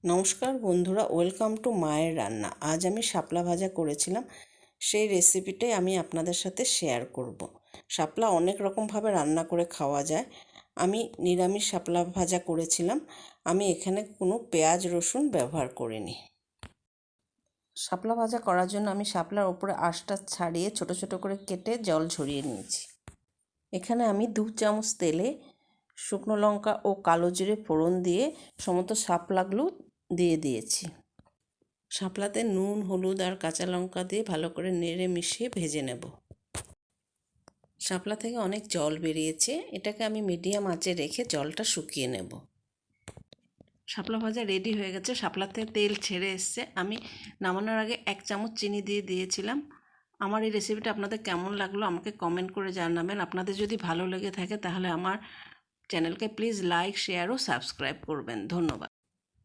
নমস্কার বন্ধুরা, welcome to মায়ের রান্না। আজ আমি শাপলা ভাজা করেছিলাম, সেই রেসিপিটাই আমি আপনাদের সাথে শেয়ার করব। শাপলা অনেক রকমভাবে রান্না করে খাওয়া যায়। আমি নিরামিষ শাপলা ভাজা করেছিলাম। আমি এখানে কোনো পেঁয়াজ রসুন ব্যবহার করিনি। শাপলা ভাজা করার জন্য আমি শাপলার ওপরে আঁশটা ছাড়িয়ে ছোট ছোট করে কেটে জল ঝরিয়ে নিয়েছি। এখানে আমি 2 চামচ তেলে শুকনো লঙ্কা ও কালো জিরে ফোড়ন দিয়ে সমস্ত শাপলাগুলো দিয়ে দিয়েছি। শাপলাতে নুন, হলুদ আর কাঁচা লঙ্কা দিয়ে ভালো করে নেড়ে মিশিয়ে ভেজে নেব। শাপলা থেকে অনেক জল বেরিয়েছে, এটাকে আমি মিডিয়াম আঁচে রেখে জলটা শুকিয়ে নেব। শাপলা ভাজা রেডি হয়ে গেছে, শাপলাতে তেল ছেড়ে এসছে। আমি নামানোর আগে 1 চামচ চিনি দিয়ে দিয়েছিলাম। আমার এই রেসিপিটা আপনাদের কেমন লাগলো আমাকে কমেন্ট করে জানাবেন। আপনাদের যদি ভালো লেগে থাকে তাহলে আমার চ্যানেলকে প্লিজ লাইক, শেয়ার ও সাবস্ক্রাইব করবেন। ধন্যবাদ।